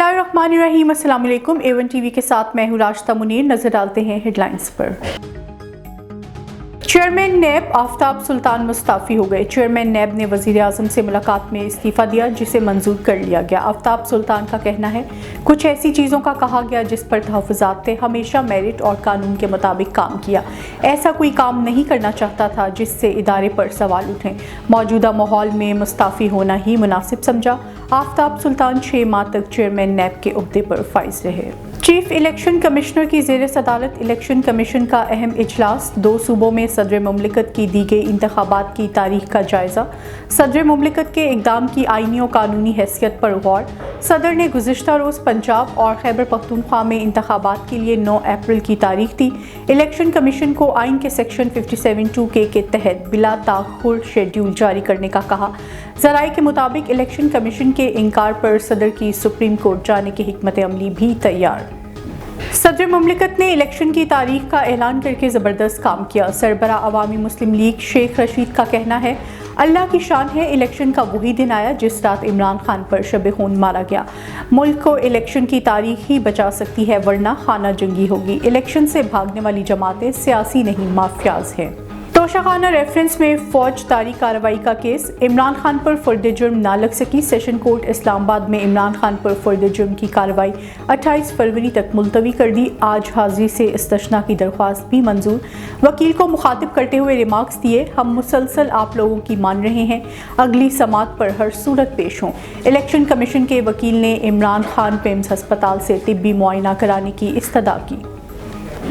बिस्मिल्लाहिर्रहमानिर्रहीम। अस्सलाम वालेकुम। A1 TV के साथ मैं हूँ राशिदा मुनीर। नजर डालते हैं हेडलाइंस पर। चेयरमैन नैब आफ्ताब सुल्तान मुस्ताफ़ी हो गए। चेयरमैन नैब ने वज़ीर आज़म से मुलाकात में इस्तीफ़ा दिया, जिसे मंजूर कर लिया गया। आफ्ताब सुल्तान का कहना है, कुछ ऐसी चीज़ों का कहा गया जिस पर तहफ़्फ़ुज़ात थे। हमेशा मेरिट और कानून के मुताबिक काम किया। ऐसा कोई काम नहीं करना चाहता था जिससे इदारे पर सवाल उठें। मौजूदा माहौल में मुस्ताफ़ी होना ही मुनासिब समझा। आफ्ताब सुल्तान 6 माह तक चेयरमैन नैब के ओहदे पर फाइज रहे। चीफ इलेक्शन कमिश्नर की ज़ेर सदारत इलेक्शन कमीशन का अहम इजलास। 2 सूबों में सदर मुमलिकत की दी गई इंतखाबात की तारीख का जायज़ा। सदर मुमलिकत के इक़दाम की आईनी और कानूनी हैसियत पर गौर। सदर ने गुज़िश्ता रोज़ पंजाब और खैबर पख्तूनख्वा में इंतखाबात के लिए 9 अप्रैल की तारीख दी। इलेक्शन कमीशन को आइन के सेक्शन 57(2) के तहत बिला ताख़ुर शेड्यूल जारी करने का कहा। ज़राए के मुताबिक इलेक्शन कमीशन के इनकार पर सदर की सुप्रीम कोर्ट जाने की हिकमत अमली भी तैयार। सदर मुमलिकत ने इलेक्शन की तारीख का ऐलान करके ज़बरदस्त काम किया। सरबरा अवामी मुस्लिम लीग शेख रशीद का कहना है, अल्लाह की शान है, इलेक्शन का वही दिन आया जिस रात इमरान खान पर शब खून मारा गया। मुल्क को इलेक्शन की तारीख ही बचा सकती है, वरना खाना जंगी होगी। इलेक्शन से भागने वाली जमातें सियासी नहीं, माफियाज हैं। तोशाखाना रेफरेंस में फौजदारी कार्रवाई का केस। इमरान खान पर फर्द जुर्म ना लग सकी। सेशन कोर्ट इस्लामाबाद में इमरान खान पर फर्द जुर्म की कार्रवाई 28 फरवरी तक मुलतवी कर दी। आज हाजिरी से इस्तशना की दरख्वास्त भी मंजूर। वकील को मुखातिब करते हुए रिमार्क्स दिए, हम मुसलसल आप लोगों की मान रहे हैं, अगली समात पर हर सूरत पेश हों। इलेक्शन कमीशन के वकील ने इमरान खान पेम्स हस्पताल से तिब्बी मुआयना कराने की इस्तदा की।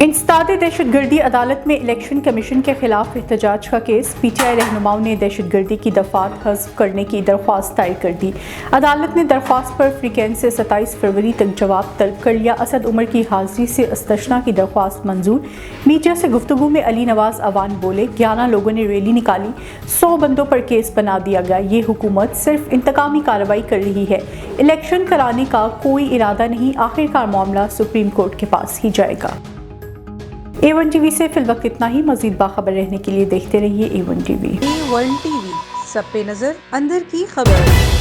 इंसदाद दहशतगर्दी अदालत में इलेक्शन कमीशन के खिलाफ एहतजाज का केस। PTI रहनुमाओं ने दहशतगर्दी की दफात हज़्फ करने की दरख्वास्त दायर कर दी। अदालत ने दरख्वास्त पर फ्रीकेंस से 27 फरवरी तक जवाब तलब कर लिया। असद उमर की हाजिरी से इस्तशना की दरख्वास्त मंजूर। मीडिया से गुफ्तगू में अली नवाज अवान बोले, 11 लोगों ने रैली निकाली, 100 बंदों पर केस बना दिया गया। ये हुकूमत सिर्फ इंतकामी कार्रवाई कर रही है, इलेक्शन कराने का कोई इरादा नहीं। आखिरकार मामला सुप्रीम कोर्ट के पास ही जाएगा। A1 TV से फिल वक्त इतना ही। मजीद बाखबर रहने के लिए देखते रहिए A1 TV। A1 TV, सब पे नजर, अंदर की खबर।